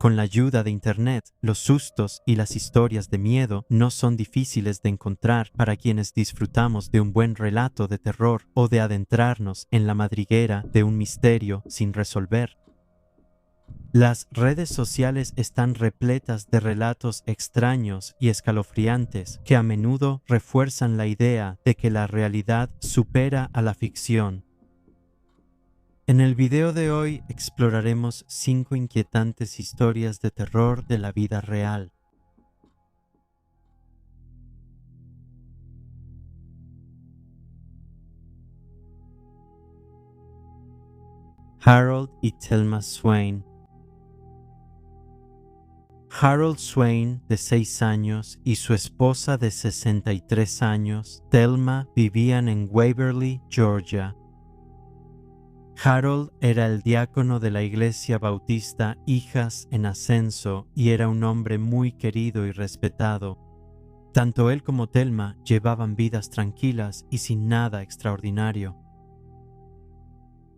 Con la ayuda de Internet, los sustos y las historias de miedo no son difíciles de encontrar para quienes disfrutamos de un buen relato de terror o de adentrarnos en la madriguera de un misterio sin resolver. Las redes sociales están repletas de relatos extraños y escalofriantes que a menudo refuerzan la idea de que la realidad supera a la ficción. En el video de hoy exploraremos 5 inquietantes historias de terror de la vida real. Harold y Thelma Swain. Harold Swain, de 6 años, y su esposa de 63 años, Thelma, vivían en Waverly, Georgia. Harold era el diácono de la iglesia bautista Hijas en Ascenso y era un hombre muy querido y respetado. Tanto él como Thelma llevaban vidas tranquilas y sin nada extraordinario.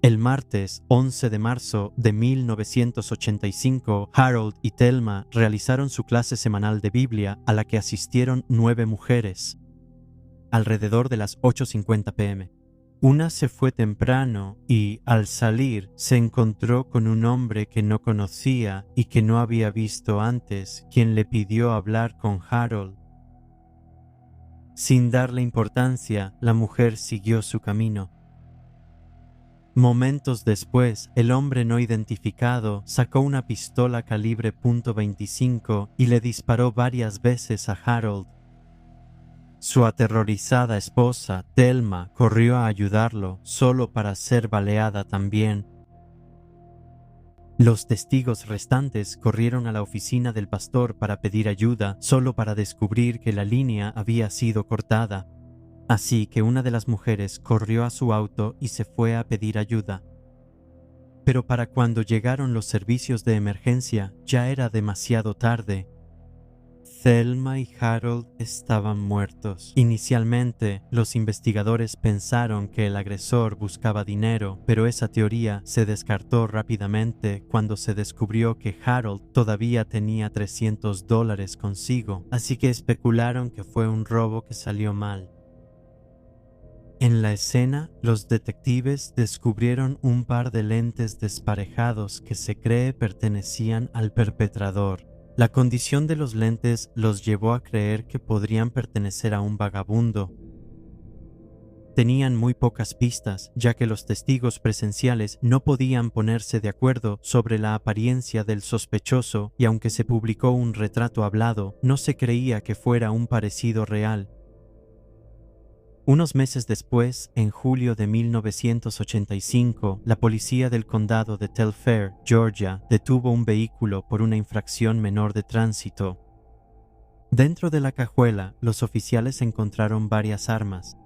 El martes 11 de marzo de 1985, Harold y Thelma realizaron su clase semanal de Biblia a la que asistieron 9 mujeres, alrededor de las 8:50 p.m. Una se fue temprano y, al salir, se encontró con un hombre que no conocía y que no había visto antes, quien le pidió hablar con Harold. Sin darle importancia, la mujer siguió su camino. Momentos después, el hombre no identificado sacó una pistola calibre .25 y le disparó varias veces a Harold. Su aterrorizada esposa, Thelma, corrió a ayudarlo, solo para ser baleada también. Los testigos restantes corrieron a la oficina del pastor para pedir ayuda, solo para descubrir que la línea había sido cortada. Así que una de las mujeres corrió a su auto y se fue a pedir ayuda. Pero para cuando llegaron los servicios de emergencia, ya era demasiado tarde. Thelma y Harold estaban muertos. Inicialmente, los investigadores pensaron que el agresor buscaba dinero, pero esa teoría se descartó rápidamente cuando se descubrió que Harold todavía tenía $300 consigo, así que especularon que fue un robo que salió mal. En la escena, los detectives descubrieron un par de lentes desparejados que se cree pertenecían al perpetrador. La condición de los lentes los llevó a creer que podrían pertenecer a un vagabundo. Tenían muy pocas pistas, ya que los testigos presenciales no podían ponerse de acuerdo sobre la apariencia del sospechoso y aunque se publicó un retrato hablado, no se creía que fuera un parecido real. Unos meses después, en julio de 1985, la policía del condado de Telfair, Georgia, detuvo un vehículo por una infracción menor de tránsito. Dentro de la cajuela, los oficiales encontraron varias armas.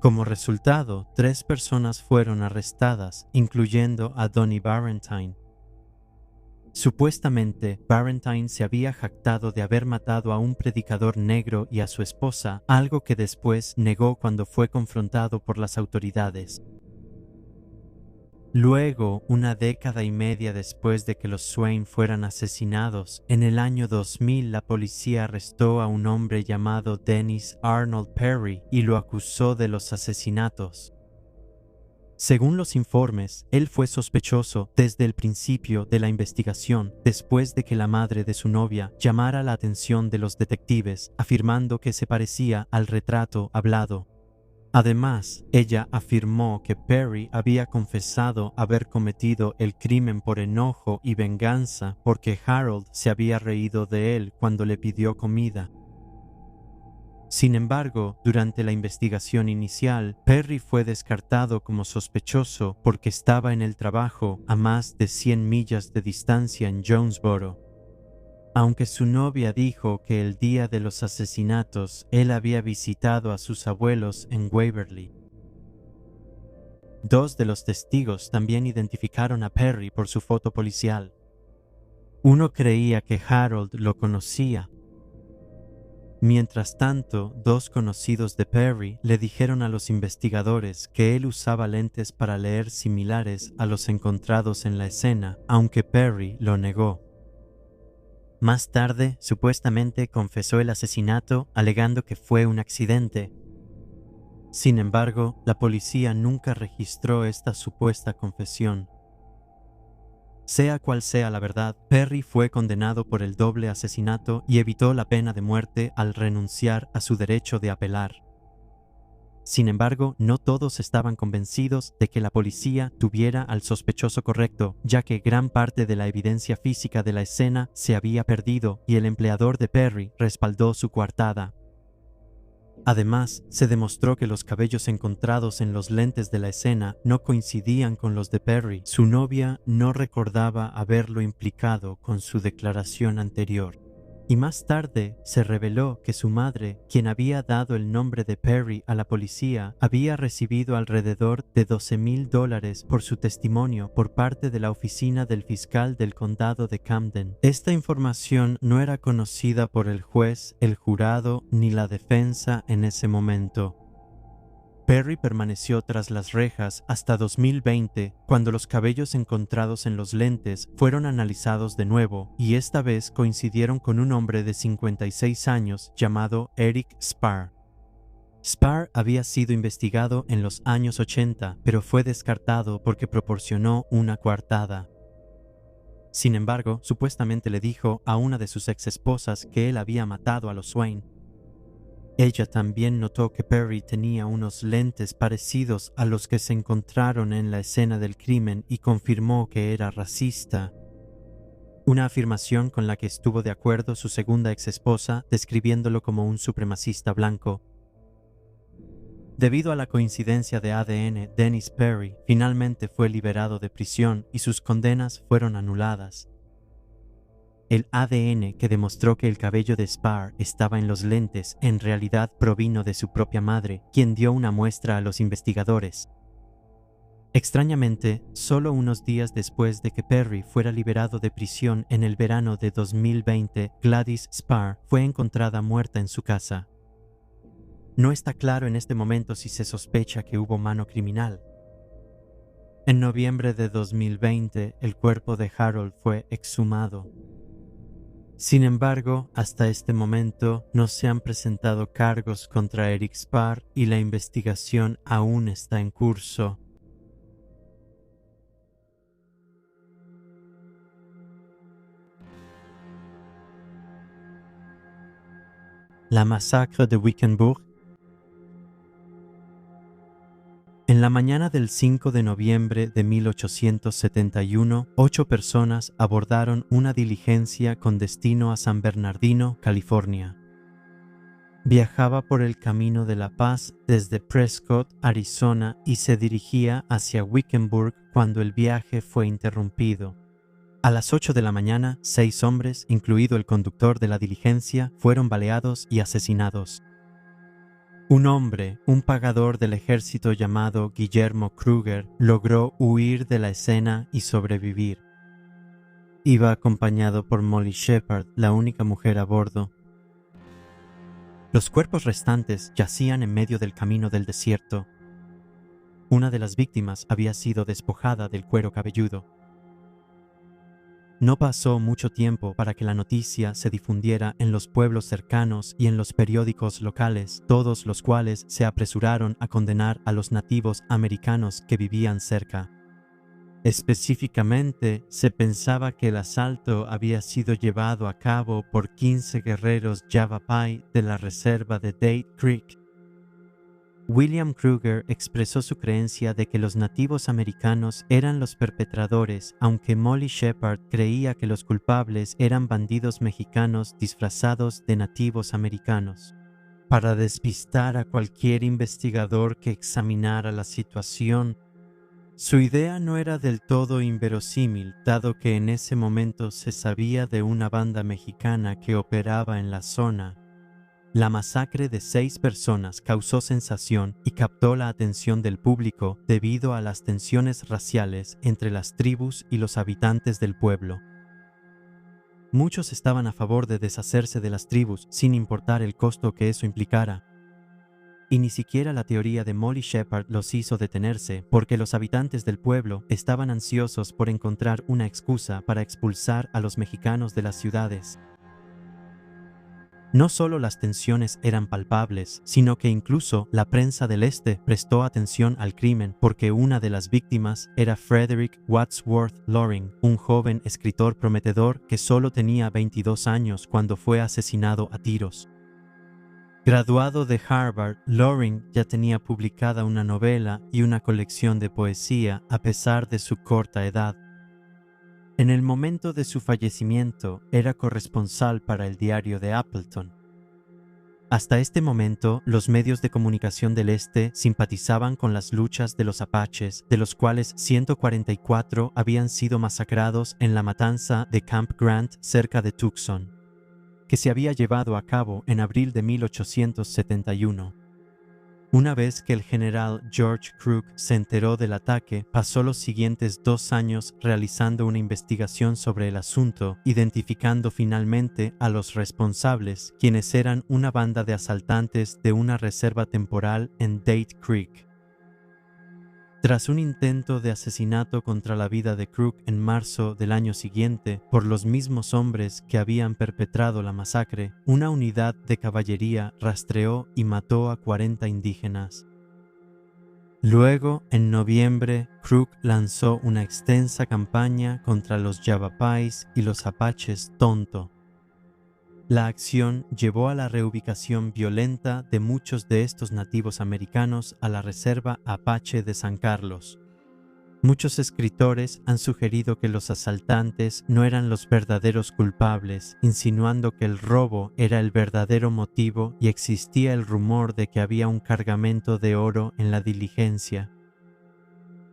Como resultado, 3 personas fueron arrestadas, incluyendo a Donnie Barrentine. Supuestamente, Barrentine se había jactado de haber matado a un predicador negro y a su esposa, algo que después negó cuando fue confrontado por las autoridades. Luego, una década y media después de que los Swain fueran asesinados, en el año 2000 la policía arrestó a un hombre llamado Dennis Arnold Perry y lo acusó de los asesinatos. Según los informes, él fue sospechoso desde el principio de la investigación, después de que la madre de su novia llamara la atención de los detectives, afirmando que se parecía al retrato hablado. Además, ella afirmó que Perry había confesado haber cometido el crimen por enojo y venganza porque Harold se había reído de él cuando le pidió comida. Sin embargo, durante la investigación inicial, Perry fue descartado como sospechoso porque estaba en el trabajo a más de 100 millas de distancia en Jonesboro. Aunque su novia dijo que el día de los asesinatos él había visitado a sus abuelos en Waverly. 2 de los testigos también identificaron a Perry por su foto policial. Uno creía que Harold lo conocía. Mientras tanto, 2 conocidos de Perry le dijeron a los investigadores que él usaba lentes para leer similares a los encontrados en la escena, aunque Perry lo negó. Más tarde, supuestamente confesó el asesinato alegando que fue un accidente. Sin embargo, la policía nunca registró esta supuesta confesión. Sea cual sea la verdad, Perry fue condenado por el doble asesinato y evitó la pena de muerte al renunciar a su derecho de apelar. Sin embargo, no todos estaban convencidos de que la policía tuviera al sospechoso correcto, ya que gran parte de la evidencia física de la escena se había perdido y el empleador de Perry respaldó su coartada. Además, se demostró que los cabellos encontrados en los lentes de la escena no coincidían con los de Perry. Su novia no recordaba haberlo implicado con su declaración anterior. Y más tarde se reveló que su madre, quien había dado el nombre de Perry a la policía, había recibido alrededor de $12,000 por su testimonio por parte de la oficina del fiscal del condado de Camden. Esta información no era conocida por el juez, el jurado ni la defensa en ese momento. Perry permaneció tras las rejas hasta 2020, cuando los cabellos encontrados en los lentes fueron analizados de nuevo y esta vez coincidieron con un hombre de 56 años llamado Eric Sparr. Sparr había sido investigado en los años 80, pero fue descartado porque proporcionó una coartada. Sin embargo, supuestamente le dijo a una de sus exesposas que él había matado a los Swain. Ella también notó que Perry tenía unos lentes parecidos a los que se encontraron en la escena del crimen y confirmó que era racista. Una afirmación con la que estuvo de acuerdo su segunda exesposa, describiéndolo como un supremacista blanco. Debido a la coincidencia de ADN, Dennis Perry finalmente fue liberado de prisión y sus condenas fueron anuladas. El ADN que demostró que el cabello de Sparr estaba en los lentes en realidad provino de su propia madre, quien dio una muestra a los investigadores. Extrañamente, solo unos días después de que Perry fuera liberado de prisión en el verano de 2020, Gladys Sparr fue encontrada muerta en su casa. No está claro en este momento si se sospecha que hubo mano criminal. En noviembre de 2020, el cuerpo de Harold fue exhumado. Sin embargo, hasta este momento no se han presentado cargos contra Eric Sparr y la investigación aún está en curso. La masacre de Wickenburg. En la mañana del 5 de noviembre de 1871, 8 personas abordaron una diligencia con destino a San Bernardino, California. Viajaba por el Camino de la Paz desde Prescott, Arizona, y se dirigía hacia Wickenburg cuando el viaje fue interrumpido. A las 8 de la mañana, 6 hombres, incluido el conductor de la diligencia, fueron baleados y asesinados. Un hombre, un pagador del ejército llamado Guillermo Kruger, logró huir de la escena y sobrevivir. Iba acompañado por Molly Shepard, la única mujer a bordo. Los cuerpos restantes yacían en medio del camino del desierto. Una de las víctimas había sido despojada del cuero cabelludo. No pasó mucho tiempo para que la noticia se difundiera en los pueblos cercanos y en los periódicos locales, todos los cuales se apresuraron a condenar a los nativos americanos que vivían cerca. Específicamente, se pensaba que el asalto había sido llevado a cabo por 15 guerreros Yavapai de la reserva de Date Creek. William Kruger expresó su creencia de que los nativos americanos eran los perpetradores, aunque Molly Shepard creía que los culpables eran bandidos mexicanos disfrazados de nativos americanos. Para despistar a cualquier investigador que examinara la situación, su idea no era del todo inverosímil, dado que en ese momento se sabía de una banda mexicana que operaba en la zona. La masacre de 6 personas causó sensación y captó la atención del público debido a las tensiones raciales entre las tribus y los habitantes del pueblo. Muchos estaban a favor de deshacerse de las tribus sin importar el costo que eso implicara. y ni siquiera la teoría de Molly Shepard los hizo detenerse, porque los habitantes del pueblo estaban ansiosos por encontrar una excusa para expulsar a los mexicanos de las ciudades. No solo las tensiones eran palpables, sino que incluso la prensa del Este prestó atención al crimen porque una de las víctimas era Frederick Wadsworth Loring, un joven escritor prometedor que solo tenía 22 años cuando fue asesinado a tiros. Graduado de Harvard, Loring ya tenía publicada una novela y una colección de poesía a pesar de su corta edad. En el momento de su fallecimiento, era corresponsal para el diario de Appleton. Hasta este momento, los medios de comunicación del Este simpatizaban con las luchas de los apaches, de los cuales 144 habían sido masacrados en la matanza de Camp Grant cerca de Tucson, que se había llevado a cabo en abril de 1871. Una vez que el general George Crook se enteró del ataque, pasó los siguientes 2 años realizando una investigación sobre el asunto, identificando finalmente a los responsables, quienes eran una banda de asaltantes de una reserva temporal en Date Creek. Tras un intento de asesinato contra la vida de Crook en marzo del año siguiente por los mismos hombres que habían perpetrado la masacre, una unidad de caballería rastreó y mató a 40 indígenas. Luego, en noviembre, Crook lanzó una extensa campaña contra los Yavapais y los apaches Tonto. La acción llevó a la reubicación violenta de muchos de estos nativos americanos a la reserva Apache de San Carlos. Muchos escritores han sugerido que los asaltantes no eran los verdaderos culpables, insinuando que el robo era el verdadero motivo y existía el rumor de que había un cargamento de oro en la diligencia.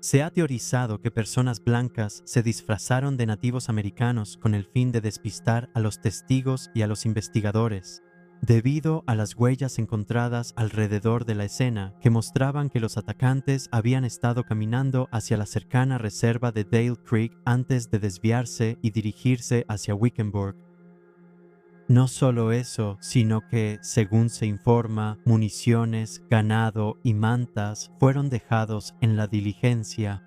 Se ha teorizado que personas blancas se disfrazaron de nativos americanos con el fin de despistar a los testigos y a los investigadores, debido a las huellas encontradas alrededor de la escena que mostraban que los atacantes habían estado caminando hacia la cercana reserva de Dale Creek antes de desviarse y dirigirse hacia Wickenburg. No solo eso, sino que, según se informa, municiones, ganado y mantas fueron dejados en la diligencia.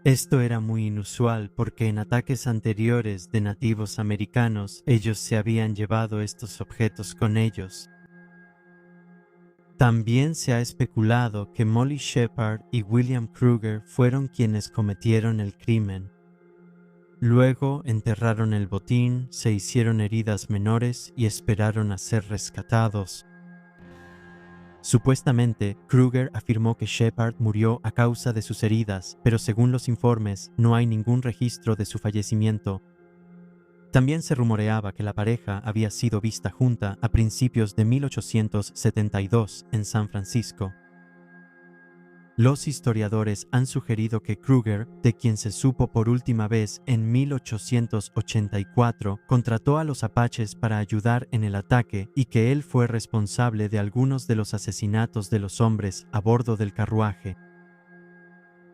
Esto era muy inusual porque en ataques anteriores de nativos americanos ellos se habían llevado estos objetos con ellos. También se ha especulado que Molly Shepard y William Krueger fueron quienes cometieron el crimen. Luego enterraron el botín, se hicieron heridas menores y esperaron a ser rescatados. Supuestamente, Krueger afirmó que Shepard murió a causa de sus heridas, pero según los informes, no hay ningún registro de su fallecimiento. También se rumoreaba que la pareja había sido vista junta a principios de 1872 en San Francisco. Los historiadores han sugerido que Krueger, de quien se supo por última vez en 1884, contrató a los apaches para ayudar en el ataque y que él fue responsable de algunos de los asesinatos de los hombres a bordo del carruaje.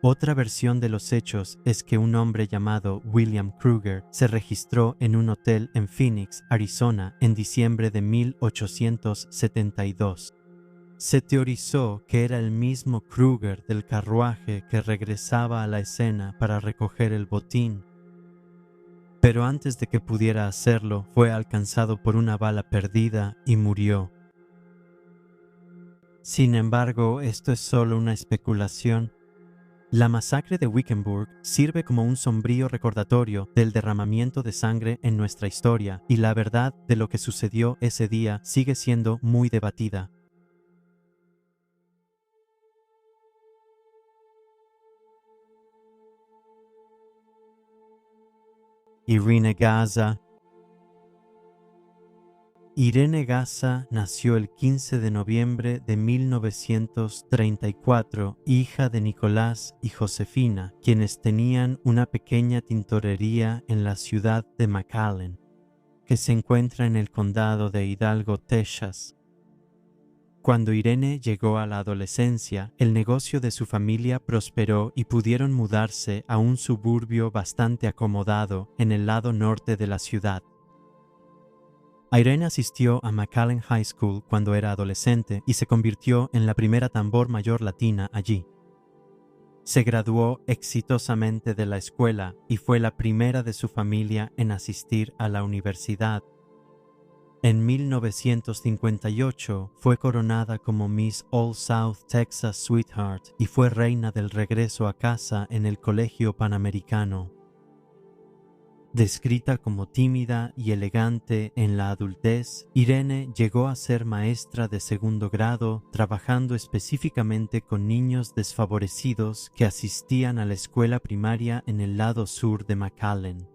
Otra versión de los hechos es que un hombre llamado William Krueger se registró en un hotel en Phoenix, Arizona, en diciembre de 1872. Se teorizó que era el mismo Krueger del carruaje que regresaba a la escena para recoger el botín. Pero antes de que pudiera hacerlo, fue alcanzado por una bala perdida y murió. Sin embargo, esto es solo una especulación. La masacre de Wickenburg sirve como un sombrío recordatorio del derramamiento de sangre en nuestra historia, y la verdad de lo que sucedió ese día sigue siendo muy debatida. Irene Gaza. Irene Gaza nació el 15 de noviembre de 1934, hija de Nicolás y Josefina, quienes tenían una pequeña tintorería en la ciudad de McAllen, que se encuentra en el condado de Hidalgo, Texas. Cuando Irene llegó a la adolescencia, el negocio de su familia prosperó y pudieron mudarse a un suburbio bastante acomodado en el lado norte de la ciudad. Irene asistió a McAllen High School cuando era adolescente y se convirtió en la primera tambor mayor latina allí. Se graduó exitosamente de la escuela y fue la primera de su familia en asistir a la universidad. En 1958 fue coronada como Miss All South Texas Sweetheart y fue reina del regreso a casa en el Colegio Panamericano. Descrita como tímida y elegante en la adultez, Irene llegó a ser maestra de segundo grado, trabajando específicamente con niños desfavorecidos que asistían a la escuela primaria en el lado sur de McAllen.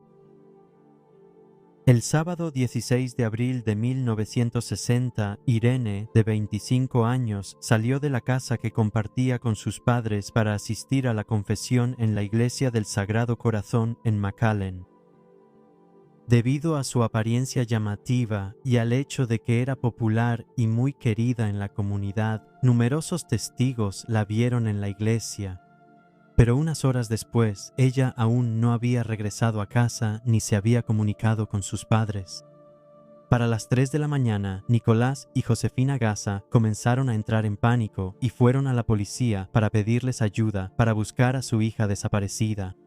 El sábado 16 de abril de 1960, Irene, de 25 años, salió de la casa que compartía con sus padres para asistir a la confesión en la Iglesia del Sagrado Corazón en McAllen. Debido a su apariencia llamativa y al hecho de que era popular y muy querida en la comunidad, numerosos testigos la vieron en la iglesia. Pero unas horas después, ella aún no había regresado a casa ni se había comunicado con sus padres. Para las 3 de la mañana, Nicolás y Josefina Gasa comenzaron a entrar en pánico y fueron a la policía para pedirles ayuda para buscar a su hija desaparecida.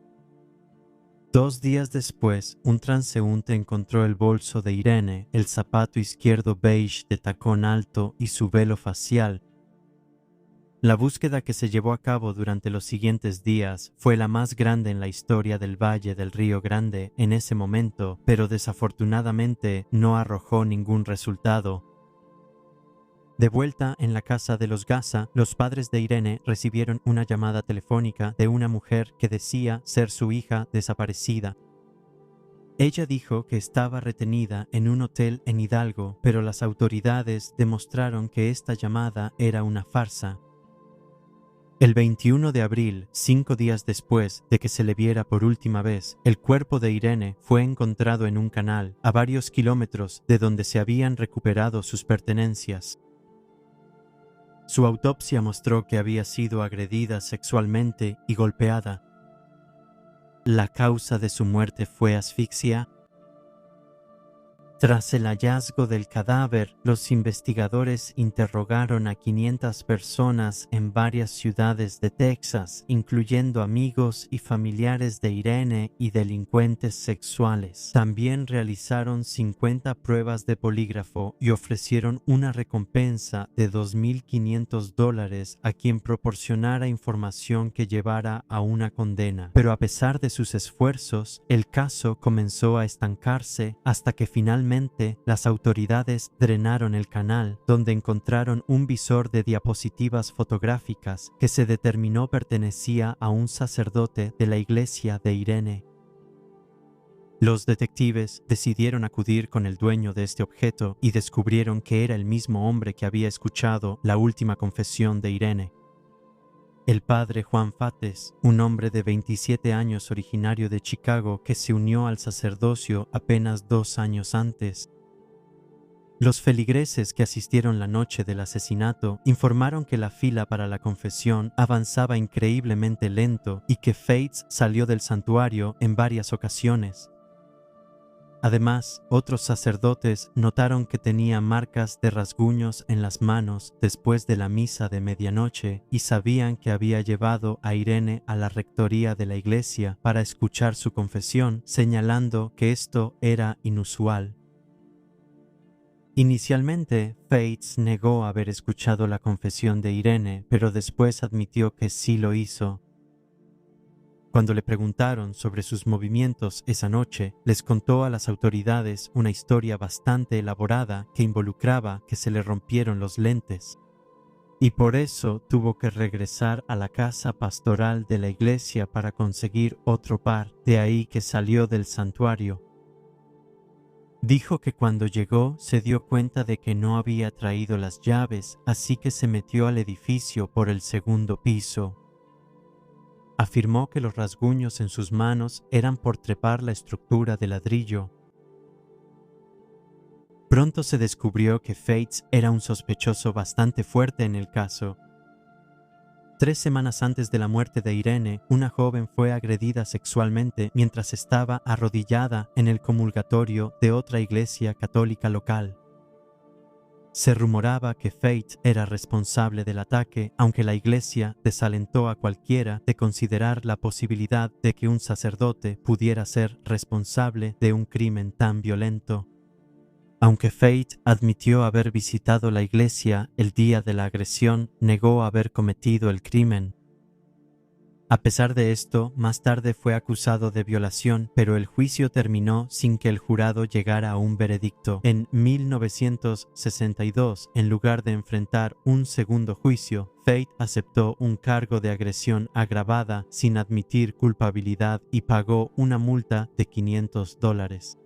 2 días después, un transeúnte encontró el bolso de Irene, el zapato izquierdo beige de tacón alto y su velo facial. La búsqueda que se llevó a cabo durante los siguientes días fue la más grande en la historia del Valle del Río Grande en ese momento, pero desafortunadamente no arrojó ningún resultado. De vuelta en la casa de los Gasa, los padres de Irene recibieron una llamada telefónica de una mujer que decía ser su hija desaparecida. Ella dijo que estaba retenida en un hotel en Hidalgo, pero las autoridades demostraron que esta llamada era una farsa. El 21 de abril, 5 días después de que se le viera por última vez, el cuerpo de Irene fue encontrado en un canal a varios kilómetros de donde se habían recuperado sus pertenencias. Su autopsia mostró que había sido agredida sexualmente y golpeada. ¿La causa de su muerte fue asfixia? Tras el hallazgo del cadáver, los investigadores interrogaron a 500 personas en varias ciudades de Texas, incluyendo amigos y familiares de Irene y delincuentes sexuales. También realizaron 50 pruebas de polígrafo y ofrecieron una recompensa de $2,500 a quien proporcionara información que llevara a una condena. Pero a pesar de sus esfuerzos, el caso comenzó a estancarse hasta que finalmente las autoridades drenaron el canal, donde encontraron un visor de diapositivas fotográficas que se determinó pertenecía a un sacerdote de la iglesia de Irene. Los detectives decidieron acudir con el dueño de este objeto y descubrieron que era el mismo hombre que había escuchado la última confesión de Irene. El padre Juan Fates, un hombre de 27 años originario de Chicago que se unió al sacerdocio apenas 2 años antes. Los feligreses que asistieron la noche del asesinato informaron que la fila para la confesión avanzaba increíblemente lento y que Fates salió del santuario en varias ocasiones. Además, otros sacerdotes notaron que tenía marcas de rasguños en las manos después de la misa de medianoche y sabían que había llevado a Irene a la rectoría de la iglesia para escuchar su confesión, señalando que esto era inusual. Inicialmente, Fates negó haber escuchado la confesión de Irene, pero después admitió que sí lo hizo. Cuando le preguntaron sobre sus movimientos esa noche, les contó a las autoridades una historia bastante elaborada que involucraba que se le rompieron los lentes. Y por eso tuvo que regresar a la casa pastoral de la iglesia para conseguir otro par, de ahí que salió del santuario. Dijo que cuando llegó se dio cuenta de que no había traído las llaves, así que se metió al edificio por el segundo piso. Afirmó que los rasguños en sus manos eran por trepar la estructura de ladrillo. Pronto se descubrió que Fates era un sospechoso bastante fuerte en el caso. 3 semanas antes de la muerte de Irene, una joven fue agredida sexualmente mientras estaba arrodillada en el comulgatorio de otra iglesia católica local. Se rumoraba que Fate era responsable del ataque, aunque la iglesia desalentó a cualquiera de considerar la posibilidad de que un sacerdote pudiera ser responsable de un crimen tan violento. Aunque Fate admitió haber visitado la iglesia el día de la agresión, negó haber cometido el crimen. A pesar de esto, más tarde fue acusado de violación, pero el juicio terminó sin que el jurado llegara a un veredicto. En 1962, en lugar de enfrentar un segundo juicio, Fate aceptó un cargo de agresión agravada sin admitir culpabilidad y pagó una multa de $500.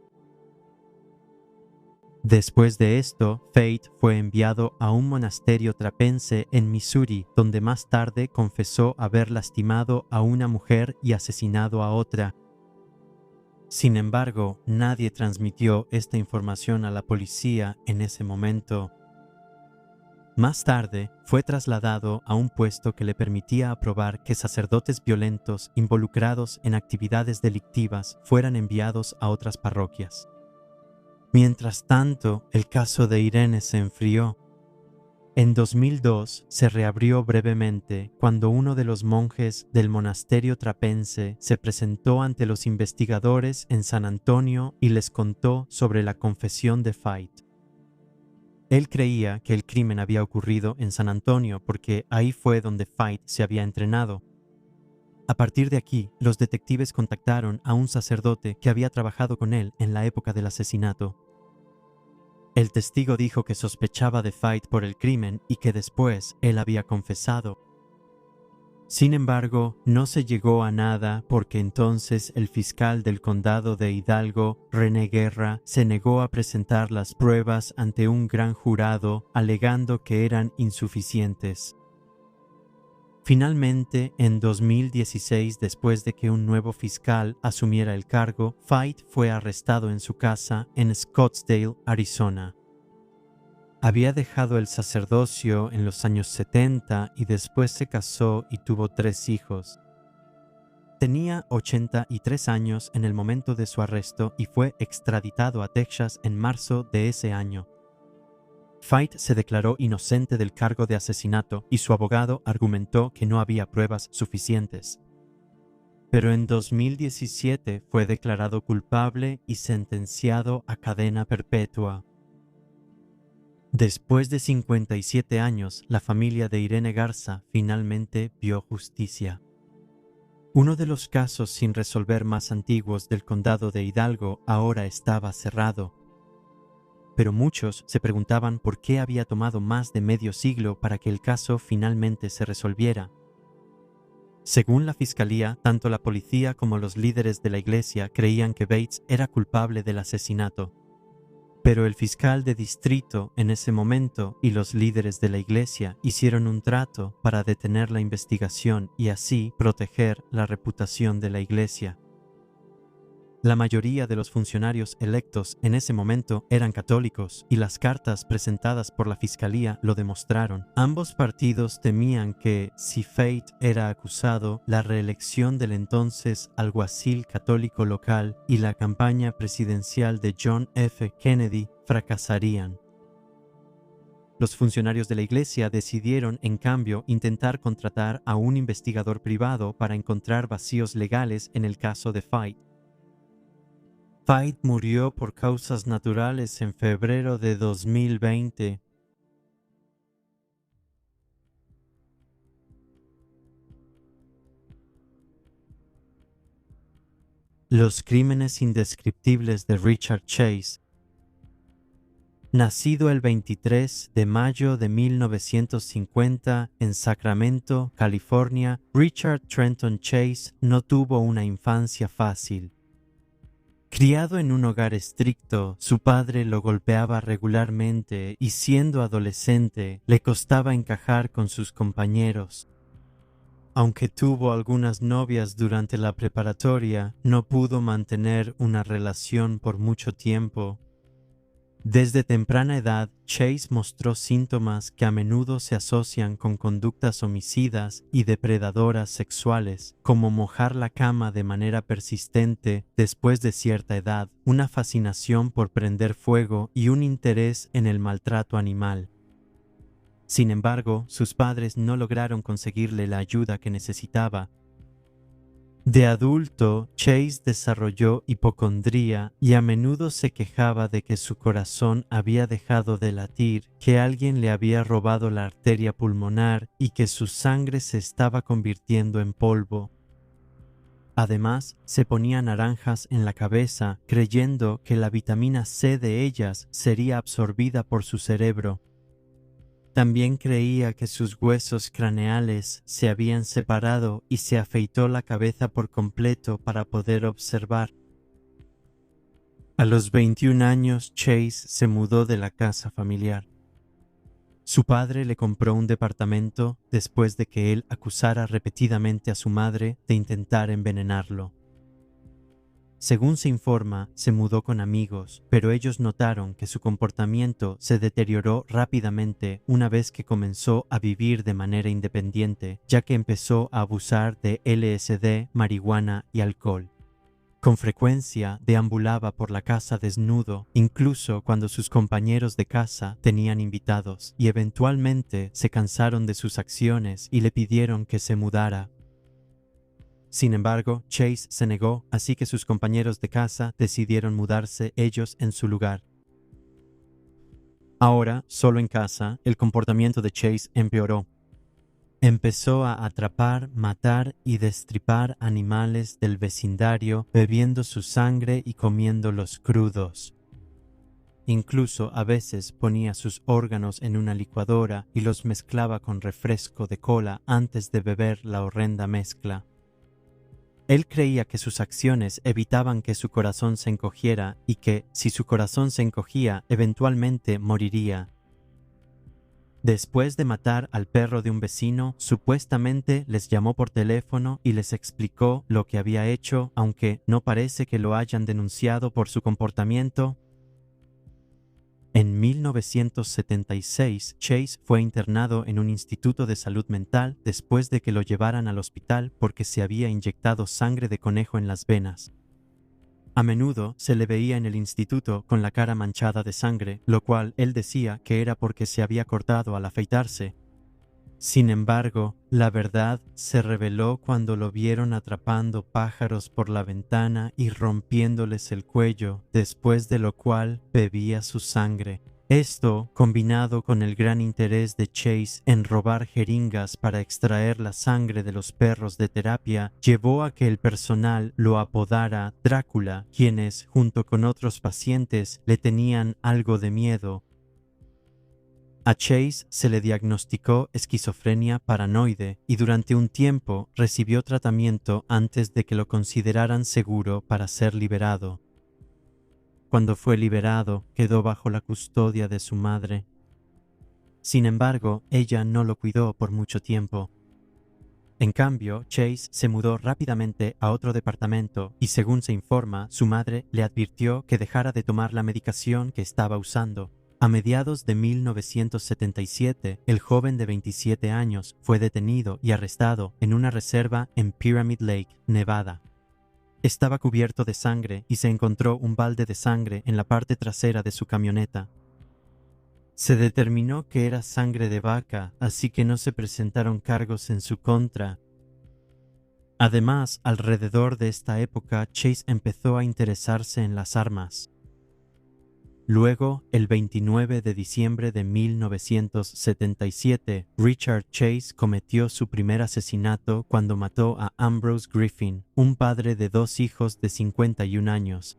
Después de esto, Fate fue enviado a un monasterio trapense en Missouri, donde más tarde confesó haber lastimado a una mujer y asesinado a otra. Sin embargo, nadie transmitió esta información a la policía en ese momento. Más tarde, fue trasladado a un puesto que le permitía aprobar que sacerdotes violentos involucrados en actividades delictivas fueran enviados a otras parroquias. Mientras tanto, el caso de Irene se enfrió. En 2002 se reabrió brevemente cuando uno de los monjes del monasterio trapense se presentó ante los investigadores en San Antonio y les contó sobre la confesión de Fate. Él creía que el crimen había ocurrido en San Antonio porque ahí fue donde Fate se había entrenado. A partir de aquí, los detectives contactaron a un sacerdote que había trabajado con él en la época del asesinato. El testigo dijo que sospechaba de Fate por el crimen y que después él había confesado. Sin embargo, no se llegó a nada porque entonces el fiscal del condado de Hidalgo, René Guerra, se negó a presentar las pruebas ante un gran jurado, alegando que eran insuficientes. Finalmente, en 2016, después de que un nuevo fiscal asumiera el cargo, Fate fue arrestado en su casa en Scottsdale, Arizona. Había dejado el sacerdocio en los años 70 y después se casó y tuvo 3 hijos. Tenía 83 años en el momento de su arresto y fue extraditado a Texas en marzo de ese año. Fate se declaró inocente del cargo de asesinato y su abogado argumentó que no había pruebas suficientes. Pero en 2017 fue declarado culpable y sentenciado a cadena perpetua. Después de 57 años, la familia de Irene Garza finalmente vio justicia. Uno de los casos sin resolver más antiguos del condado de Hidalgo ahora estaba cerrado. Pero muchos se preguntaban por qué había tomado más de medio siglo para que el caso finalmente se resolviera. Según la fiscalía, tanto la policía como los líderes de la iglesia creían que Bates era culpable del asesinato. Pero el fiscal de distrito en ese momento y los líderes de la iglesia hicieron un trato para detener la investigación y así proteger la reputación de la iglesia. La mayoría de los funcionarios electos en ese momento eran católicos y las cartas presentadas por la fiscalía lo demostraron. Ambos partidos temían que, si Fate era acusado, la reelección del entonces alguacil católico local y la campaña presidencial de John F. Kennedy fracasarían. Los funcionarios de la iglesia decidieron, en cambio, intentar contratar a un investigador privado para encontrar vacíos legales en el caso de Fate. Fate murió por causas naturales en febrero de 2020. Los crímenes indescriptibles de Richard Chase. Nacido el 23 de mayo de 1950 en Sacramento, California, Richard Trenton Chase no tuvo una infancia fácil. Criado en un hogar estricto, su padre lo golpeaba regularmente y siendo adolescente le costaba encajar con sus compañeros. Aunque tuvo algunas novias durante la preparatoria, no pudo mantener una relación por mucho tiempo. Desde temprana edad, Chase mostró síntomas que a menudo se asocian con conductas homicidas y depredadoras sexuales, como mojar la cama de manera persistente después de cierta edad, una fascinación por prender fuego y un interés en el maltrato animal. Sin embargo, sus padres no lograron conseguirle la ayuda que necesitaba. De adulto, Chase desarrolló hipocondría y a menudo se quejaba de que su corazón había dejado de latir, que alguien le había robado la arteria pulmonar y que su sangre se estaba convirtiendo en polvo. Además, se ponía naranjas en la cabeza, creyendo que la vitamina C de ellas sería absorbida por su cerebro. También creía que sus huesos craneales se habían separado y se afeitó la cabeza por completo para poder observar. A los 21 años, Chase se mudó de la casa familiar. Su padre le compró un departamento después de que él acusara repetidamente a su madre de intentar envenenarlo. Según se informa, se mudó con amigos, pero ellos notaron que su comportamiento se deterioró rápidamente una vez que comenzó a vivir de manera independiente, ya que empezó a abusar de LSD, marihuana y alcohol. Con frecuencia deambulaba por la casa desnudo, incluso cuando sus compañeros de casa tenían invitados, y eventualmente se cansaron de sus acciones y le pidieron que se mudara. Sin embargo, Chase se negó, así que sus compañeros de casa decidieron mudarse ellos en su lugar. Ahora, solo en casa, el comportamiento de Chase empeoró. Empezó a atrapar, matar y destripar animales del vecindario, bebiendo su sangre y comiéndolos crudos. Incluso a veces ponía sus órganos en una licuadora y los mezclaba con refresco de cola antes de beber la horrenda mezcla. Él creía que sus acciones evitaban que su corazón se encogiera y que, si su corazón se encogía, eventualmente moriría. Después de matar al perro de un vecino, supuestamente les llamó por teléfono y les explicó lo que había hecho, aunque no parece que lo hayan denunciado por su comportamiento. En 1976, Chase fue internado en un instituto de salud mental después de que lo llevaran al hospital porque se había inyectado sangre de conejo en las venas. A menudo se le veía en el instituto con la cara manchada de sangre, lo cual él decía que era porque se había cortado al afeitarse. Sin embargo, la verdad se reveló cuando lo vieron atrapando pájaros por la ventana y rompiéndoles el cuello, después de lo cual bebía su sangre. Esto, combinado con el gran interés de Chase en robar jeringas para extraer la sangre de los perros de terapia, llevó a que el personal lo apodara Drácula, quienes, junto con otros pacientes, le tenían algo de miedo. A Chase se le diagnosticó esquizofrenia paranoide y durante un tiempo recibió tratamiento antes de que lo consideraran seguro para ser liberado. Cuando fue liberado, quedó bajo la custodia de su madre. Sin embargo, ella no lo cuidó por mucho tiempo. En cambio, Chase se mudó rápidamente a otro departamento y, según se informa, su madre le advirtió que dejara de tomar la medicación que estaba usando. A mediados de 1977, el joven de 27 años fue detenido y arrestado en una reserva en Pyramid Lake, Nevada. Estaba cubierto de sangre y se encontró un balde de sangre en la parte trasera de su camioneta. Se determinó que era sangre de vaca, así que no se presentaron cargos en su contra. Además, alrededor de esta época, Chase empezó a interesarse en las armas. Luego, el 29 de diciembre de 1977, Richard Chase cometió su primer asesinato cuando mató a Ambrose Griffin, un padre de 2 hijos de 51 años.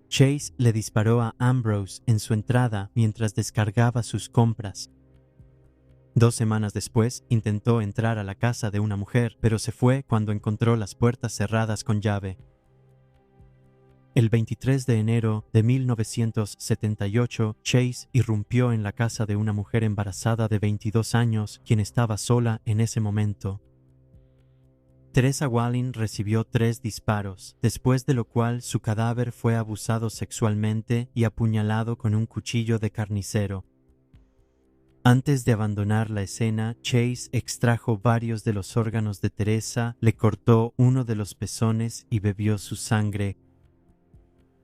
Chase le disparó a Ambrose en su entrada mientras descargaba sus compras. 2 semanas después, intentó entrar a la casa de una mujer, pero se fue cuando encontró las puertas cerradas con llave. El 23 de enero de 1978, Chase irrumpió en la casa de una mujer embarazada de 22 años, quien estaba sola en ese momento. Teresa Wallin recibió 3 disparos, después de lo cual su cadáver fue abusado sexualmente y apuñalado con un cuchillo de carnicero. Antes de abandonar la escena, Chase extrajo varios de los órganos de Teresa, le cortó uno de los pezones y bebió su sangre.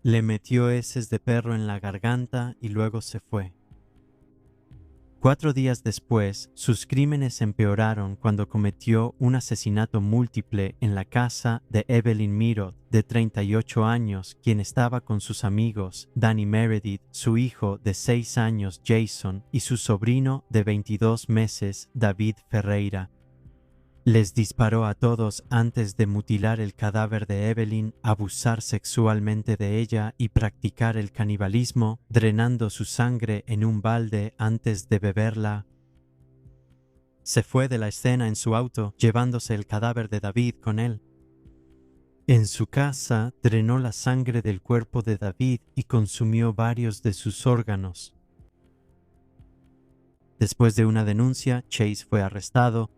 Le metió heces de perro en la garganta y luego se fue. 4 días después, sus crímenes empeoraron cuando cometió un asesinato múltiple en la casa de Evelyn Mirod, de 38 años, quien estaba con sus amigos, Danny Meredith, su hijo de 6 años, Jason, y su sobrino de 22 meses, David Ferreira. Les disparó a todos antes de mutilar el cadáver de Evelyn, abusar sexualmente de ella y practicar el canibalismo, drenando su sangre en un balde antes de beberla. Se fue de la escena en su auto, llevándose el cadáver de David con él. En su casa, drenó la sangre del cuerpo de David y consumió varios de sus órganos. Después de una denuncia, Chase fue arrestado.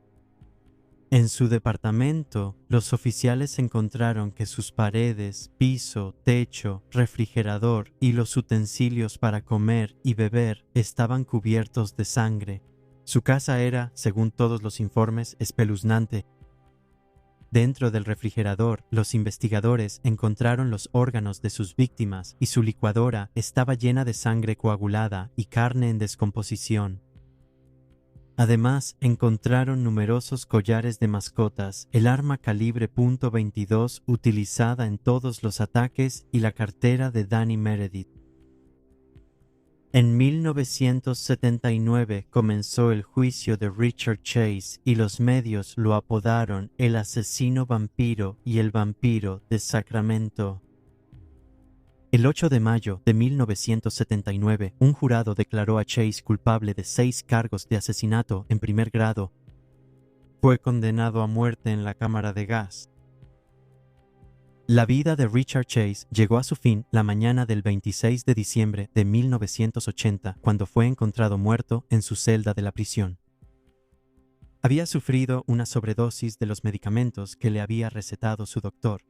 En su departamento, los oficiales encontraron que sus paredes, piso, techo, refrigerador y los utensilios para comer y beber estaban cubiertos de sangre. Su casa era, según todos los informes, espeluznante. Dentro del refrigerador, los investigadores encontraron los órganos de sus víctimas y su licuadora estaba llena de sangre coagulada y carne en descomposición. Además, encontraron numerosos collares de mascotas, el arma calibre .22 utilizada en todos los ataques y la cartera de Danny Meredith. En 1979 comenzó el juicio de Richard Chase y los medios lo apodaron el asesino vampiro y el vampiro de Sacramento. El 8 de mayo de 1979, un jurado declaró a Chase culpable de 6 cargos de asesinato en primer grado. Fue condenado a muerte en la cámara de gas. La vida de Richard Chase llegó a su fin la mañana del 26 de diciembre de 1980, cuando fue encontrado muerto en su celda de la prisión. Había sufrido una sobredosis de los medicamentos que le había recetado su doctor.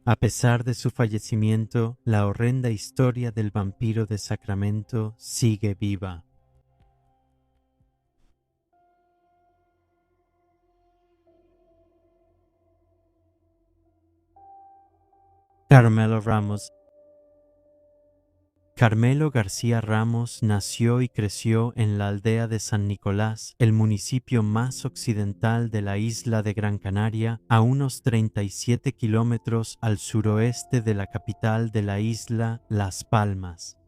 A pesar de su fallecimiento, la horrenda historia del vampiro de Sacramento sigue viva. Carmelo Ramos. Carmelo García Ramos nació y creció en la aldea de San Nicolás, el municipio más occidental de la isla de Gran Canaria, a unos 37 kilómetros al suroeste de la capital de la isla, Las Palmas.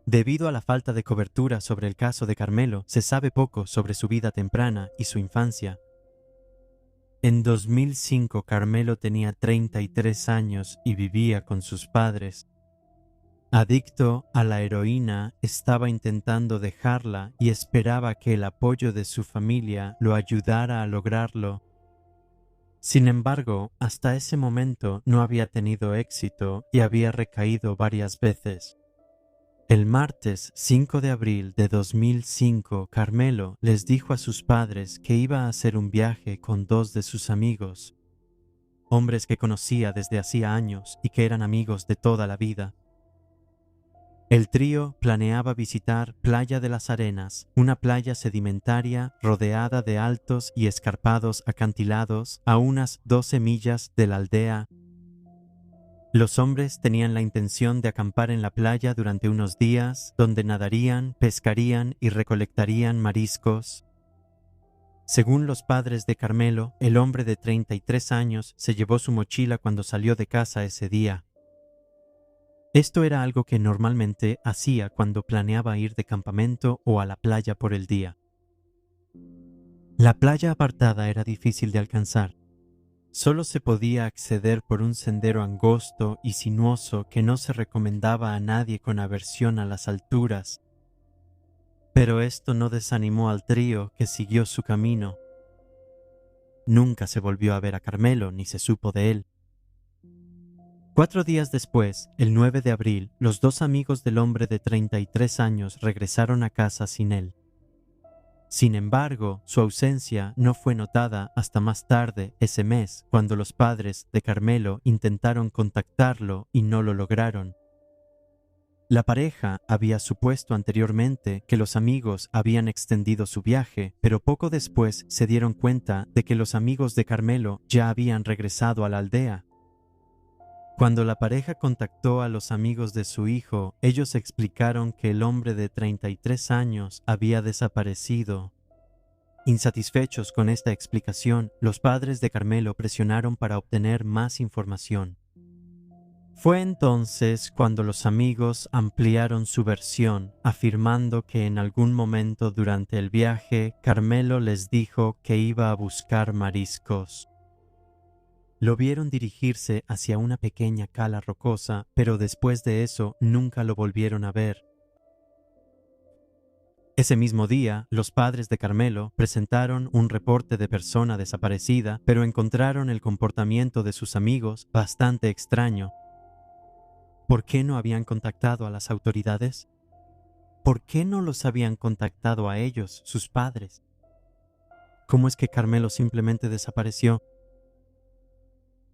Debido a la falta de cobertura sobre el caso de Carmelo, se sabe poco sobre su vida temprana y su infancia. En 2005, Carmelo tenía 33 años y vivía con sus padres. Adicto a la heroína, estaba intentando dejarla y esperaba que el apoyo de su familia lo ayudara a lograrlo. Sin embargo, hasta ese momento no había tenido éxito y había recaído varias veces. El martes 5 de abril de 2005, Carmelo les dijo a sus padres que iba a hacer un viaje con 2 de sus amigos, hombres que conocía desde hacía años y que eran amigos de toda la vida. El trío planeaba visitar Playa de las Arenas, una playa sedimentaria rodeada de altos y escarpados acantilados a unas 12 millas de la aldea. Los hombres tenían la intención de acampar en la playa durante unos días, donde nadarían, pescarían y recolectarían mariscos. Según los padres de Carmelo, el hombre de 33 años se llevó su mochila cuando salió de casa ese día. Esto era algo que normalmente hacía cuando planeaba ir de campamento o a la playa por el día. La playa apartada era difícil de alcanzar. Solo se podía acceder por un sendero angosto y sinuoso que no se recomendaba a nadie con aversión a las alturas. Pero esto no desanimó al trío, que siguió su camino. Nunca se volvió a ver a Carmelo ni se supo de él. 4 días después, el 9 de abril, los 2 amigos del hombre de 33 años regresaron a casa sin él. Sin embargo, su ausencia no fue notada hasta más tarde ese mes, cuando los padres de Carmelo intentaron contactarlo y no lo lograron. La pareja había supuesto anteriormente que los amigos habían extendido su viaje, pero poco después se dieron cuenta de que los amigos de Carmelo ya habían regresado a la aldea. Cuando la pareja contactó a los amigos de su hijo, ellos explicaron que el hombre de 33 años había desaparecido. Insatisfechos con esta explicación, los padres de Carmelo presionaron para obtener más información. Fue entonces cuando los amigos ampliaron su versión, afirmando que en algún momento durante el viaje, Carmelo les dijo que iba a buscar mariscos. Lo vieron dirigirse hacia una pequeña cala rocosa, pero después de eso nunca lo volvieron a ver. Ese mismo día, los padres de Carmelo presentaron un reporte de persona desaparecida, pero encontraron el comportamiento de sus amigos bastante extraño. ¿Por qué no habían contactado a las autoridades? ¿Por qué no los habían contactado a ellos, sus padres? ¿Cómo es que Carmelo simplemente desapareció?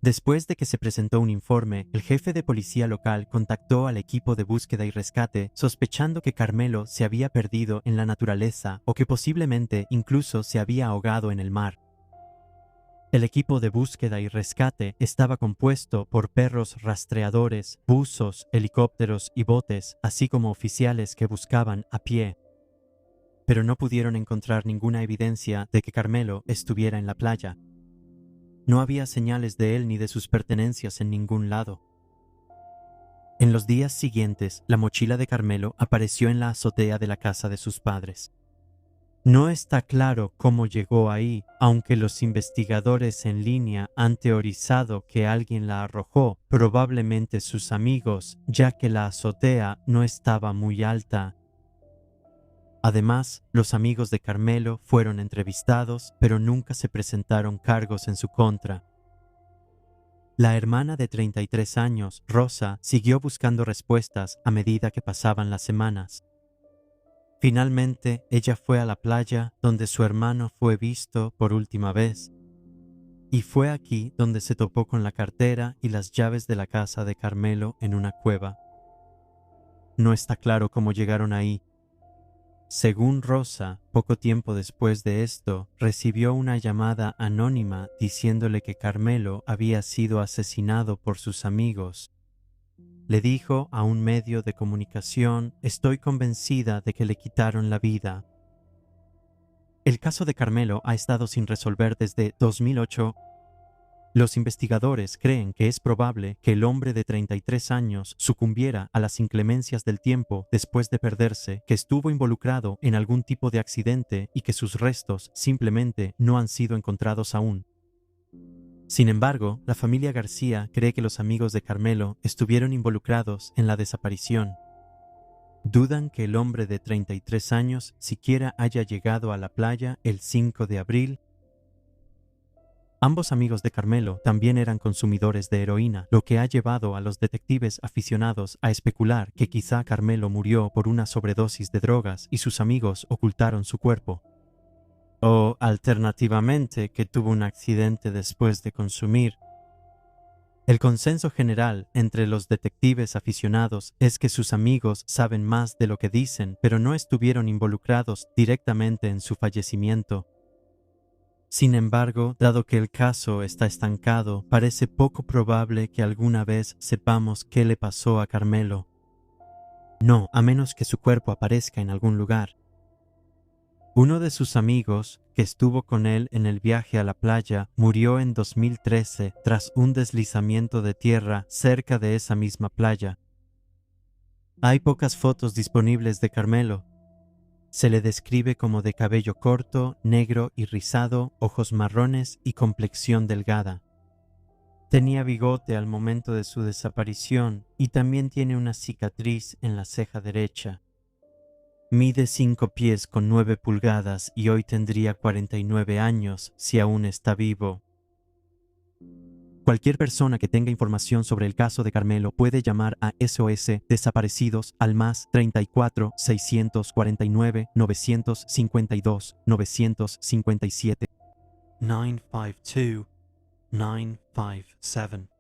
Después de que se presentó un informe, el jefe de policía local contactó al equipo de búsqueda y rescate, sospechando que Carmelo se había perdido en la naturaleza o que posiblemente incluso se había ahogado en el mar. El equipo de búsqueda y rescate estaba compuesto por perros rastreadores, buzos, helicópteros y botes, así como oficiales que buscaban a pie. Pero no pudieron encontrar ninguna evidencia de que Carmelo estuviera en la playa. No había señales de él ni de sus pertenencias en ningún lado. En los días siguientes, la mochila de Carmelo apareció en la azotea de la casa de sus padres. No está claro cómo llegó ahí, aunque los investigadores en línea han teorizado que alguien la arrojó, probablemente sus amigos, ya que la azotea no estaba muy alta. Además, los amigos de Carmelo fueron entrevistados, pero nunca se presentaron cargos en su contra. La hermana de 33 años, Rosa, siguió buscando respuestas a medida que pasaban las semanas. Finalmente, ella fue a la playa donde su hermano fue visto por última vez. Y fue aquí donde se topó con la cartera y las llaves de la casa de Carmelo en una cueva. No está claro cómo llegaron ahí. Según Rosa, poco tiempo después de esto, recibió una llamada anónima diciéndole que Carmelo había sido asesinado por sus amigos. Le dijo a un medio de comunicación: "Estoy convencida de que le quitaron la vida". El caso de Carmelo ha estado sin resolver desde 2008. Los investigadores creen que es probable que el hombre de 33 años sucumbiera a las inclemencias del tiempo después de perderse, que estuvo involucrado en algún tipo de accidente y que sus restos simplemente no han sido encontrados aún. Sin embargo, la familia García cree que los amigos de Carmelo estuvieron involucrados en la desaparición. Dudan que el hombre de 33 años siquiera haya llegado a la playa el 5 de abril. Ambos amigos de Carmelo también eran consumidores de heroína, lo que ha llevado a los detectives aficionados a especular que quizá Carmelo murió por una sobredosis de drogas y sus amigos ocultaron su cuerpo. O, alternativamente, que tuvo un accidente después de consumir. El consenso general entre los detectives aficionados es que sus amigos saben más de lo que dicen, pero no estuvieron involucrados directamente en su fallecimiento. Sin embargo, dado que el caso está estancado, parece poco probable que alguna vez sepamos qué le pasó a Carmelo. No, a menos que su cuerpo aparezca en algún lugar. Uno de sus amigos, que estuvo con él en el viaje a la playa, murió en 2013 tras un deslizamiento de tierra cerca de esa misma playa. Hay pocas fotos disponibles de Carmelo. Se le describe como de cabello corto, negro y rizado, ojos marrones y complexión delgada. Tenía bigote al momento de su desaparición y también tiene una cicatriz en la ceja derecha. Mide 5 pies con 9 pulgadas y hoy tendría 49 años si aún está vivo. Cualquier persona que tenga información sobre el caso de Carmelo puede llamar a SOS Desaparecidos al más 34 649 952 957 952 957